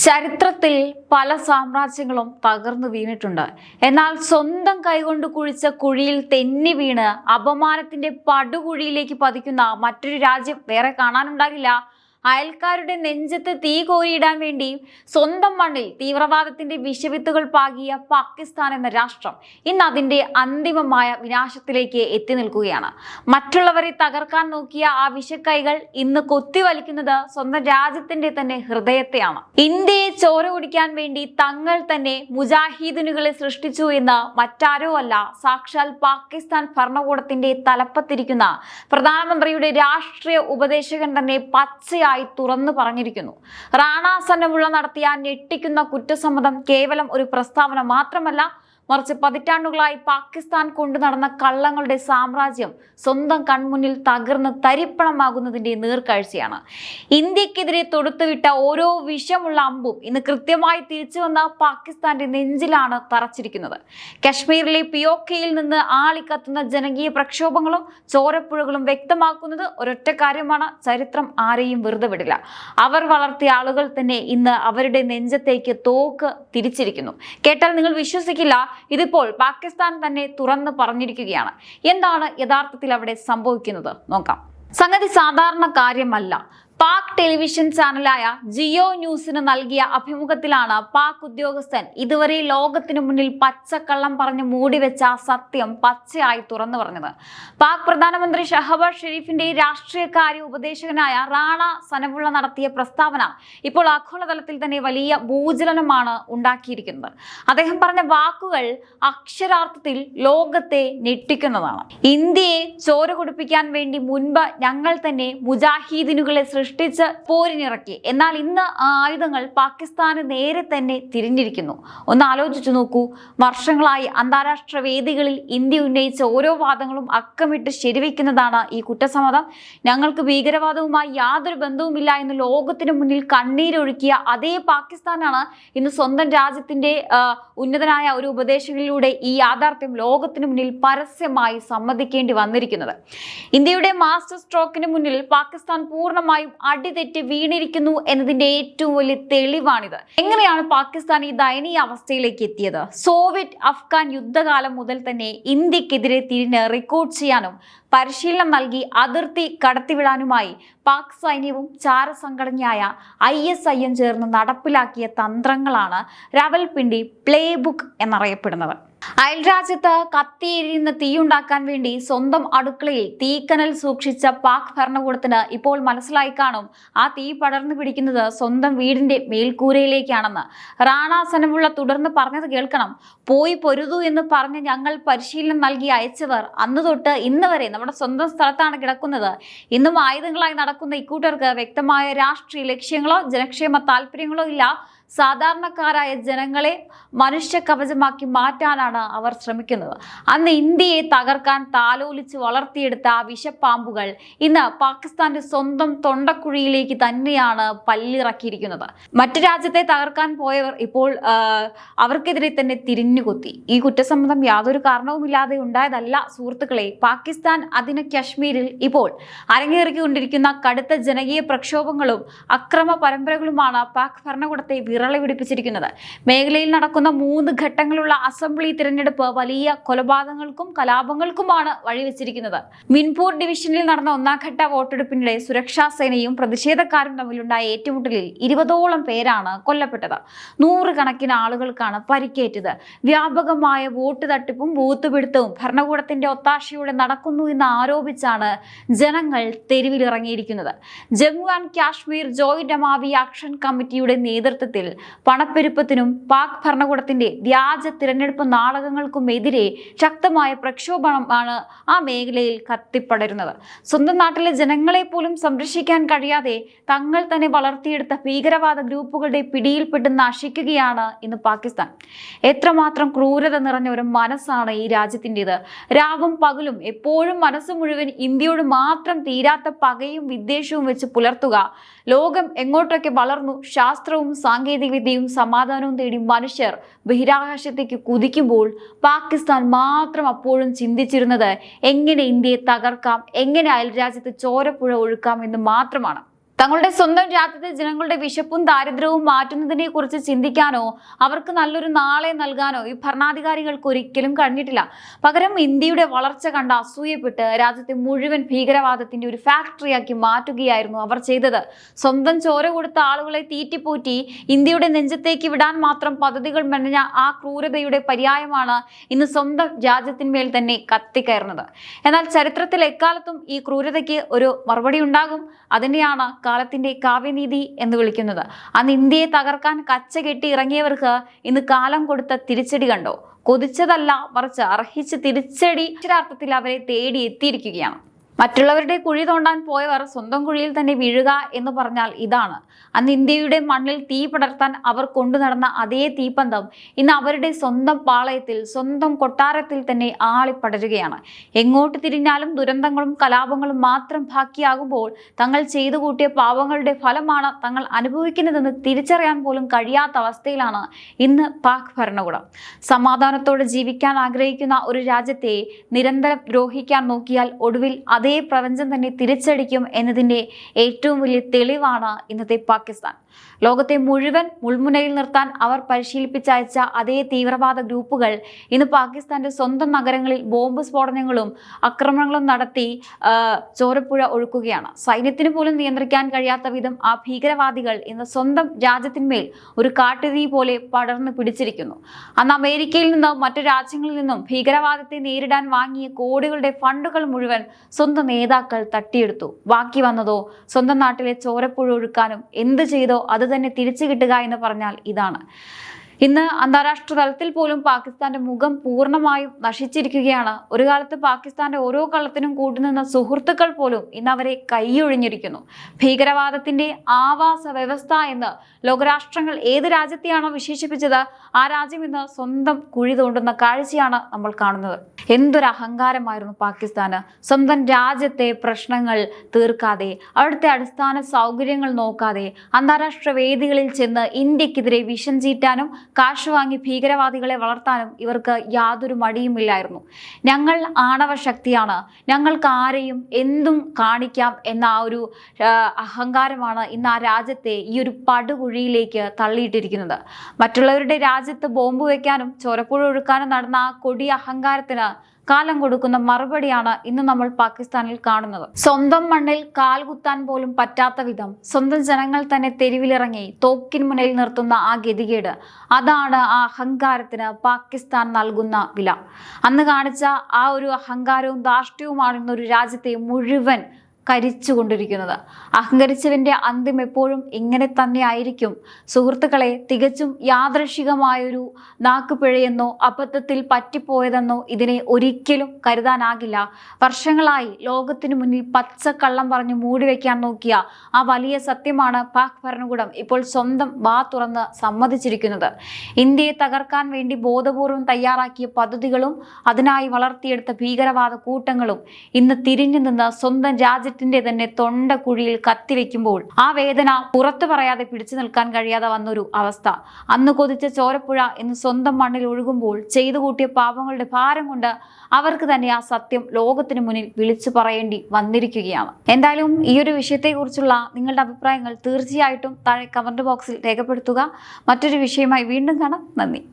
ചരിത്രത്തിൽ പല സാമ്രാജ്യങ്ങളും തകർന്നു വീണിട്ടുണ്ട്. എന്നാൽ സ്വന്തം കൈകൊണ്ട് കുഴിച്ച കുഴിയിൽ തെന്നി വീണ് അപമാനത്തിന്റെ പടുകുഴിയിലേക്ക് പതിക്കുന്ന മറ്റൊരു രാജ്യം വേറെ കാണാനുണ്ടാകില്ല. അയൽക്കാരുടെ നെഞ്ചത്ത് തീ കോരിയിടാൻ വേണ്ടി സ്വന്തം മണ്ണിൽ തീവ്രവാദത്തിന്റെ വിഷവിത്തുകൾ പാകിയ പാകിസ്ഥാൻ എന്ന രാഷ്ട്രം ഇന്ന് അതിന്റെ അന്തിമമായ വിനാശത്തിലേക്ക് എത്തി നിൽക്കുകയാണ്. മറ്റുള്ളവരെ തകർക്കാൻ നോക്കിയ ആ വിഷക്കൈകൾ ഇന്ന് കൊത്തിവലിക്കുന്നത് സ്വന്തം രാജ്യത്തിന്റെ തന്നെ ഹൃദയത്തെയാണ്. ഇന്ത്യയെ ചോര കുടിക്കാൻ വേണ്ടി തങ്ങൾ തന്നെ മുജാഹിദീനുകളെ സൃഷ്ടിച്ചു എന്ന് മറ്റാരോ അല്ല, സാക്ഷാൽ പാകിസ്ഥാൻ ഭരണകൂടത്തിന്റെ തലപ്പത്തിരിക്കുന്ന പ്രധാനമന്ത്രിയുടെ രാഷ്ട്രീയ ഉപദേശകൻ തന്നെ പച്ചയായി തുറന്നു പറഞ്ഞിരിക്കുന്നു. റാണ സനവുള്ള നടത്തിയ ഞെട്ടിക്കുന്ന കുറ്റസമ്മതം കേവലം ഒരു പ്രസ്താവന മാത്രമല്ല, മറിച്ച് പതിറ്റാണ്ടുകളായി പാകിസ്ഥാൻ കൊണ്ടു നടന്ന കള്ളങ്ങളുടെ സാമ്രാജ്യം സ്വന്തം കൺമുന്നിൽ തകർന്ന് തരിപ്പണമാകുന്നതിന്റെ നേർക്കാഴ്ചയാണ്. ഇന്ത്യക്കെതിരെ തൊടുത്തുവിട്ട ഓരോ വിഷമുള്ള അമ്പും ഇന്ന് കൃത്യമായി തിരിച്ചു വന്ന പാകിസ്ഥാന്റെ നെഞ്ചിലാണ് തറച്ചിരിക്കുന്നത്. കശ്മീരിലെ പിയോക്കയിൽ നിന്ന് ആളിക്കത്തുന്ന ജനകീയ പ്രക്ഷോഭങ്ങളും ചോരപ്പുഴകളും വ്യക്തമാക്കുന്നത് ഒരൊറ്റ കാര്യമാണ്: ചരിത്രം ആരെയും വെറുതെ വിടില്ല. അവർ വളർത്തിയ ആളുകൾ തന്നെ ഇന്ന് അവരുടെ നെഞ്ചത്തേക്ക് തോക്ക് തിരിച്ചിരിക്കുന്നു. കേട്ടാൽ നിങ്ങൾ വിശ്വസിക്കില്ല, ഇതിപ്പോൾ പാകിസ്ഥാൻ തന്നെ തുറന്നു പറഞ്ഞിരിക്കുകയാണ്. എന്താണ് യഥാർത്ഥത്തിൽ അവിടെ സംഭവിക്കുന്നത് നോക്കാം. സംഗതി സാധാരണ കാര്യമല്ല. പാക് ടെലിവിഷൻ ചാനലായ ജിയോ ന്യൂസിന് നൽകിയ അഭിമുഖത്തിലാണ് പാക് ഉദ്യോഗസ്ഥൻ ഇതുവരെ ലോകത്തിനു മുന്നിൽ പച്ചക്കള്ളം പറഞ്ഞ് മൂടിവെച്ച സത്യം പച്ചയായി തുറന്നു പറഞ്ഞത്. പാക് പ്രധാനമന്ത്രി ഷഹബാസ് ഷെരീഫിന്റെ രാഷ്ട്രീയകാര്യ ഉപദേശകനായ റാണ സനവുള്ള നടത്തിയ പ്രസ്താവന ഇപ്പോൾ ആഗോളതലത്തിൽ തന്നെ വലിയ ഭൂചലനമാണ് ഉണ്ടാക്കിയിരിക്കുന്നത്. അദ്ദേഹം പറഞ്ഞ വാക്കുകൾ അക്ഷരാർത്ഥത്തിൽ ലോകത്തെ ഞെട്ടിക്കുന്നതാണ്. ഇന്ത്യയെ ചോര കുടിപ്പിക്കാൻ വേണ്ടി മുൻപ് ഞങ്ങൾ തന്നെ മുജാഹിദീനുകളെ സൃഷ്ടിച്ച് പോരിനിറക്കി. എന്നാൽ ഇന്ന് ആ ആയുധങ്ങൾ പാകിസ്ഥാന് നേരെ തന്നെ തിരിഞ്ഞിരിക്കുന്നു. ഒന്ന് ആലോചിച്ചു നോക്കൂ. വർഷങ്ങളായി അന്താരാഷ്ട്ര വേദികളിൽ ഇന്ത്യ ഉന്നയിച്ച ഓരോ വാദങ്ങളും അക്കമിട്ട് ശരിവെക്കുന്നതാണ് ഈ കുറ്റസമ്മതം. ഞങ്ങൾക്ക് ഭീകരവാദവുമായി യാതൊരു ബന്ധവുമില്ല എന്ന് ലോകത്തിന് മുന്നിൽ കണ്ണീരൊഴുക്കിയ അതേ പാകിസ്ഥാനാണ് ഇന്ന് സ്വന്തം രാജ്യത്തിന്റെ ഉന്നതനായ ഒരു ഉപദേശകനിലൂടെ ഈ യാഥാർത്ഥ്യം ലോകത്തിന് മുന്നിൽ പരസ്യമായി സമ്മതിക്കേണ്ടി വന്നിരിക്കുന്നത്. ഇന്ത്യയുടെ മാസ്റ്റർ സ്ട്രോക്കിന് മുന്നിൽ പാകിസ്ഥാൻ പൂർണ്ണമായും അടിതെറ്റി വീണിരിക്കുന്നു എന്നതിന്റെ ഏറ്റവും വലിയ തെളിവാണിത്. എങ്ങനെയാണ് പാകിസ്ഥാൻ ഈ ദയനീയ അവസ്ഥയിലേക്ക് എത്തിയത്? സോവിയറ്റ് അഫ്ഗാൻ യുദ്ധകാലം മുതൽ തന്നെ ഇന്ത്യക്കെതിരെ തിരിഞ്ഞ് റെക്കോർഡ് ചെയ്യാനും പരിശീലനം നൽകി അതിർത്തി കടത്തിവിടാനുമായി പാക് സൈന്യവും ചാരസംഘടനയായ ISIയും ചേർന്ന് നടപ്പിലാക്കിയ തന്ത്രങ്ങളാണ് രാവൽപിണ്ടി പ്ലേ ബുക്ക് എന്നറിയപ്പെടുന്നത്. അയൽരാജ്യത്ത് കത്തിയെരിയുന്ന തീയുണ്ടാക്കാൻ വേണ്ടി സ്വന്തം അടുക്കളയിൽ തീക്കനൽ സൂക്ഷിച്ച പാക് ഭരണകൂടത്തിന് ഇപ്പോൾ മനസ്സിലായി കാണും, ആ തീ പടർന്നു പിടിക്കുന്നത് സ്വന്തം വീടിന്റെ മേൽക്കൂരയിലേക്കാണെന്ന്. റാണ സനവുള്ള തുടർന്ന് പറഞ്ഞത് കേൾക്കണം. പോയി പൊരുതു എന്ന് പറഞ്ഞ് ഞങ്ങൾ പരിശീലനം നൽകി അയച്ചവർ അന്ന് തൊട്ട് ഇന്ന് വരെ നമ്മുടെ സ്വന്തം സ്ഥലത്താണ് കിടക്കുന്നത്. ഇന്നും ആയുധങ്ങളായി നടക്കുന്ന ഇക്കൂട്ടർക്ക് വ്യക്തമായ രാഷ്ട്രീയ ലക്ഷ്യങ്ങളോ ജനക്ഷേമ താല്പര്യങ്ങളോ ഇല്ല. സാധാരണക്കാരായ ജനങ്ങളെ മനുഷ്യ കവചമാക്കി മാറ്റാനാണ് അവർ ശ്രമിക്കുന്നത്. അന്ന് ഇന്ത്യയെ തകർക്കാൻ താലോലിച്ച് വളർത്തിയെടുത്ത ആ വിഷപ്പാമ്പുകൾ ഇന്ന് പാകിസ്ഥാന്റെ സ്വന്തം തൊണ്ടക്കുഴിയിലേക്ക് തന്നെയാണ് പല്ലിറക്കിയിരിക്കുന്നത്. മറ്റു രാജ്യത്തെ തകർക്കാൻ പോയവർ ഇപ്പോൾ അവർക്കെതിരെ തന്നെ തിരിഞ്ഞുകൊത്തി. ഈ കുറ്റസമ്മതം യാതൊരു കാരണവുമില്ലാതെ ഉണ്ടായതല്ല സുഹൃത്തുക്കളെ. പാകിസ്ഥാൻ അതിന് കശ്മീരിൽ ഇപ്പോൾ അരങ്ങേറിക്കൊണ്ടിരിക്കുന്ന കടുത്ത ജനകീയ പ്രക്ഷോഭങ്ങളും അക്രമ പരമ്പരകളുമാണ് പാക് ഭരണകൂടത്തെ വിറളി പിടിപ്പിച്ചിരിക്കുന്നത്. മേഖലയിൽ നടക്കുന്ന 3 ഘട്ടങ്ങളുള്ള അസംബ്ലി തിരഞ്ഞെടുപ്പ് വലിയ കൊലപാതകങ്ങൾക്കും കലാപങ്ങൾക്കുമാണ് വഴിവെച്ചിരിക്കുന്നത്. മിൻപൂർ ഡിവിഷനിൽ നടന്ന 1ാം ഘട്ട വോട്ടെടുപ്പിനിടെ സുരക്ഷാ സേനയും പ്രതിഷേധക്കാരും തമ്മിലുണ്ടായ ഏറ്റുമുട്ടലിൽ 20ഓളം പേരാണ് കൊല്ലപ്പെട്ടത്. 100 കണക്കിന് ആളുകൾക്കാണ് പരിക്കേറ്റത്. വ്യാപകമായ വോട്ട് തട്ടിപ്പും ബൂത്ത് പിടുത്തവും ഭരണകൂടത്തിന്റെ ഒത്താശയോടെ നടക്കുന്നു എന്ന് ആരോപിച്ചാണ് ജനങ്ങൾ തെരുവിലിറങ്ങിയിരിക്കുന്നത്. Jammu and Kashmir joint Awami action കമ്മിറ്റിയുടെ നേതൃത്വത്തിൽ പണപ്പെരുപ്പത്തിനും പാക് ഭരണകൂടത്തിന്റെ വ്യാജ തിരഞ്ഞെടുപ്പ് നാടകങ്ങൾക്കുമെതിരെ ശക്തമായ പ്രക്ഷോഭമാണ് ആ മേഖലയിൽ കത്തിപ്പടരുന്നത്. സ്വന്തം നാട്ടിലെ ജനങ്ങളെ പോലും സംരക്ഷിക്കാൻ കഴിയാതെ തങ്ങൾ തന്നെ വളർത്തിയെടുത്ത ഭീകരവാദ ഗ്രൂപ്പുകളുടെ പിടിയിൽപ്പെട്ട് നശിക്കുകയാണ് ഇന്ന് പാകിസ്ഥാൻ. എത്രമാത്രം ക്രൂരത നിറഞ്ഞ ഒരു മനസ്സാണ് ഈ രാജ്യത്തിൻ്റെത്. രാവും പകലും എപ്പോഴും മനസ്സ് മുഴുവൻ ഇന്ത്യയോട് മാത്രം തീരാത്ത പകയും വിദ്വേഷവും വെച്ച് പുലർത്തുക. ലോകം എങ്ങോട്ടൊക്കെ വളർന്നു, ശാസ്ത്രവും സാങ്കേതികവിദ്യയും സമാധാനവും തേടി മനുഷ്യർ ബഹിരാകാശത്തേക്ക് കുതിക്കുമ്പോൾ പാകിസ്ഥാൻ മാത്രം അപ്പോഴും ചിന്തിച്ചിരുന്നത് എങ്ങനെ ഇന്ത്യയെ തകർക്കാം, എങ്ങനെ അയൽരാജ്യത്ത് ചോരപ്പുഴ ഒഴുക്കാം എന്ന് മാത്രമാണ്. തങ്ങളുടെ സ്വന്തം രാജ്യത്തെ ജനങ്ങളുടെ വിശപ്പും ദാരിദ്ര്യവും മാറ്റുന്നതിനെ കുറിച്ച് ചിന്തിക്കാനോ അവർക്ക് നല്ലൊരു നാളെ നൽകാനോ ഈ ഭരണാധികാരികൾക്ക് ഒരിക്കലും കഴിഞ്ഞിട്ടില്ല. പകരം ഇന്ത്യയുടെ വളർച്ച കണ്ട് അസൂയപ്പെട്ട് രാജ്യത്തെ മുഴുവൻ ഭീകരവാദത്തിന്റെ ഒരു ഫാക്ടറിയാക്കി മാറ്റുകയായിരുന്നു അവർ ചെയ്തത്. സ്വന്തം ചോര കൊടുത്ത ആളുകളെ തീറ്റിപ്പോറ്റി ഇന്ത്യയുടെ നെഞ്ചത്തേക്ക് വിടാൻ മാത്രം പദ്ധതികൾ മെനഞ്ഞ ആ ക്രൂരതയുടെ പര്യായമാണ് ഇന്ന് സ്വന്തം രാജ്യത്തിന്മേൽ തന്നെ കത്തിക്കയറുന്നത്. എന്നാൽ ചരിത്രത്തിൽ എക്കാലത്തും ഈ ക്രൂരതയ്ക്ക് ഒരു മറുപടി ഉണ്ടാകും. അതിനെയാണ് കാലത്തിന്റെ കാവ്യനീതി എന്ന് വിളിക്കുന്നത്. അന്ന് ഇന്ത്യയെ തകർക്കാൻ കച്ച കെട്ടി ഇറങ്ങിയവർക്ക് ഇന്ന് കാലം കൊടുത്ത തിരിച്ചടി കണ്ടോ? കൊതിച്ചതല്ല, മറിച്ച് അർഹിച്ച് തിരിച്ചടി അക്ഷരാർത്ഥത്തിൽ അവരെ തേടി എത്തിയിരിക്കുകയാണ്. മറ്റുള്ളവരുടെ കുഴി തോണ്ടാൻ പോയവർ സ്വന്തം കുഴിയിൽ തന്നെ വീഴുക എന്ന് പറഞ്ഞാൽ ഇതാണ്. അന്ന് ഇന്ത്യയുടെ മണ്ണിൽ തീ പടർത്താൻ അവർ കൊണ്ടു നടന്ന അതേ തീപ്പന്തം ഇന്ന് അവരുടെ സ്വന്തം പാളയത്തിൽ, സ്വന്തം കൊട്ടാരത്തിൽ തന്നെ ആളിപ്പടരുകയാണ്. എങ്ങോട്ട് തിരിഞ്ഞാലും ദുരന്തങ്ങളും കലാപങ്ങളും മാത്രം ബാക്കിയാകുമ്പോൾ തങ്ങൾ ചെയ്തു കൂട്ടിയ പാവങ്ങളുടെ ഫലമാണ് തങ്ങൾ അനുഭവിക്കുന്നതെന്ന് തിരിച്ചറിയാൻ പോലും കഴിയാത്ത അവസ്ഥയിലാണ് ഇന്ന് പാക് ഭരണകൂടം. സമാധാനത്തോടെ ജീവിക്കാൻ ആഗ്രഹിക്കുന്ന ഒരു രാജ്യത്തെ നിരന്തരം ദ്രോഹിക്കാൻ നോക്കിയാൽ ഒടുവിൽ അതേ പ്രപഞ്ചം തന്നെ തിരിച്ചടിക്കും എന്നതിന്റെ ഏറ്റവും വലിയ തെളിവാണ് ഇന്നത്തെ പാകിസ്ഥാൻ. ലോകത്തെ മുഴുവൻ മുൾമുനയിൽ നിർത്താൻ അവർ പരിശീലിപ്പിച്ചയച്ച അതേ തീവ്രവാദ ഗ്രൂപ്പുകൾ ഇന്ന് പാകിസ്ഥാന്റെ സ്വന്തം നഗരങ്ങളിൽ ബോംബ് സ്ഫോടനങ്ങളും ആക്രമണങ്ങളും നടത്തി ചോരപ്പുഴ ഒഴുക്കുകയാണ്. സൈന്യത്തിന് പോലും നിയന്ത്രിക്കാൻ കഴിയാത്ത വിധം ആ ഭീകരവാദികൾ ഇന്ന് സ്വന്തം രാജ്യത്തിന്മേൽ ഒരു കാട്ടുതീ പോലെ പടർന്നു പിടിച്ചിരിക്കുന്നു. അന്ന് അമേരിക്കയിൽ നിന്നും മറ്റു രാജ്യങ്ങളിൽ നിന്നും ഭീകരവാദത്തെ നേരിടാൻ വാങ്ങിയ കോടികളുടെ ഫണ്ടുകൾ മുഴുവൻ സ്വന്തം നേതാക്കൾ തട്ടിയെടുത്തു. ബാക്കി വന്നതോ സ്വന്തം നാട്ടിലെ ചോരപ്പുഴ ഒഴുക്കാനും എന്ത് ചെയ്തോ അത് തന്നെ തിരിച്ചു കിട്ടുക എന്ന് പറഞ്ഞാൽ ഇതാണ്. ഇന്ന് അന്താരാഷ്ട്ര തലത്തിൽ പോലും പാകിസ്ഥാന്റെ മുഖം പൂർണ്ണമായും നശിച്ചിരിക്കുകയാണ്. ഒരു കാലത്ത് പാകിസ്ഥാന്റെ ഓരോ കള്ളത്തിനും കൂട്ടുനിന്ന സുഹൃത്തുക്കൾ പോലും ഇന്ന് അവരെ കൈയൊഴിഞ്ഞിരിക്കുന്നു. ഭീകരവാദത്തിന്റെ ആവാസ വ്യവസ്ഥ എന്ന് ലോകരാഷ്ട്രങ്ങൾ ഏത് രാജ്യത്തെയാണോ വിശേഷിപ്പിച്ചത് ആ രാജ്യം ഇന്ന് സ്വന്തം കുഴി തോണ്ടുന്ന കാഴ്ചയാണ് നമ്മൾ കാണുന്നത്. എന്തൊരു അഹങ്കാരമായിരുന്നു പാകിസ്ഥാന്. സ്വന്തം രാജ്യത്തെ പ്രശ്നങ്ങൾ തീർക്കാതെ, അവിടുത്തെ അടിസ്ഥാന സൗകര്യങ്ങൾ നോക്കാതെ അന്താരാഷ്ട്ര വേദികളിൽ ചെന്ന് ഇന്ത്യക്കെതിരെ വിഷം ചീറ്റാനും കാശ് വാങ്ങി ഭീകരവാദികളെ വളർത്താനും ഇവർക്ക് യാതൊരു മടിയുമില്ലായിരുന്നു. ഞങ്ങൾ ആണവ ശക്തിയാണ്, ഞങ്ങൾക്ക് ആരെയും എന്തും കാണിക്കാം എന്ന ആ ഒരു അഹങ്കാരമാണ് ഇന്ന് ആ രാജ്യത്തെ ഈ ഒരു പടുകുഴിയിലേക്ക് തള്ളിയിട്ടിരിക്കുന്നത്. മറ്റുള്ളവരുടെ രാജ്യത്ത് ബോംബ് വയ്ക്കാനും ചോരപ്പുഴ ഒഴുക്കാനും നടന്ന ആ കൊടിയ അഹങ്കാരത്തിന് കാലം കൊടുക്കുന്ന മറുപടിയാണ് ഇന്ന് നമ്മൾ പാകിസ്ഥാനിൽ കാണുന്നത്. സ്വന്തം മണ്ണിൽ കാൽകുത്താൻ പോലും പറ്റാത്ത വിധം സ്വന്തം ജനങ്ങൾ തന്നെ തെരുവിലിറങ്ങി തോക്കിൻ മുന്നിൽ നിർത്തുന്ന ആ ഗതികേട്, അതാണ് ആ അഹങ്കാരത്തിന് പാകിസ്ഥാൻ നൽകുന്ന വില. അന്ന് കാണിച്ച ആ ഒരു അഹങ്കാരവും ധാർഷ്ട്യവുമാണ് ഇന്നൊരു രാജ്യത്തെ മുഴുവൻ കരിച്ചുകൊണ്ടിരിക്കുന്നത്. അഹങ്കരിച്ചവന്റെ അന്ത്യം എപ്പോഴും ഇങ്ങനെ തന്നെ ആയിരിക്കും. സുഹൃത്തുക്കളെ, തികച്ചും യാദൃശികമായൊരു നാക്കുപിഴയെന്നോ അബദ്ധത്തിൽ പറ്റിപ്പോയതെന്നോ ഇതിനെ ഒരിക്കലും കരുതാനാകില്ല. വർഷങ്ങളായി ലോകത്തിനു മുന്നിൽ പച്ചക്കള്ളം പറഞ്ഞ് മൂടിവെക്കാൻ നോക്കിയ ആ വലിയ സത്യമാണ് പാക് ഭരണകൂടം ഇപ്പോൾ സ്വന്തം വാ തുറന്ന് സമ്മതിച്ചിരിക്കുന്നത്. ഇന്ത്യയെ തകർക്കാൻ വേണ്ടി ബോധപൂർവം തയ്യാറാക്കിയ പദ്ധതികളും അതിനായി വളർത്തിയെടുത്ത ഭീകരവാദ കൂട്ടങ്ങളും ഇന്ന് തിരിഞ്ഞു നിന്ന് സ്വന്തം രാജ്യത്തിന്റെ തന്നെ തൊണ്ടക്കുഴിയിൽ കത്തിവെക്കുമ്പോൾ ആ വേദന പുറത്തു പറയാതെ പിടിച്ചു നിൽക്കാൻ കഴിയാതെ വന്നൊരു അവസ്ഥ. അന്ന് കൊതിച്ച ചോരപ്പുഴ ഇന്ന് സ്വന്തം മണ്ണിൽ ഒഴുകുമ്പോൾ ചെയ്തു കൂട്ടിയ പാപങ്ങളുടെ ഭാരം കൊണ്ട് അവർക്ക് തന്നെ ആ സത്യം ലോകത്തിന് മുന്നിൽ വിളിച്ചു പറയേണ്ടി വന്നിരിക്കുകയാണ്. എന്തായാലും ഈ ഒരു വിഷയത്തെക്കുറിച്ചുള്ള നിങ്ങളുടെ അഭിപ്രായങ്ങൾ തീർച്ചയായിട്ടും താഴെ കമന്റ് ബോക്സിൽ രേഖപ്പെടുത്തുക. മറ്റൊരു വിഷയമായി വീണ്ടും കാണാം. നന്ദി.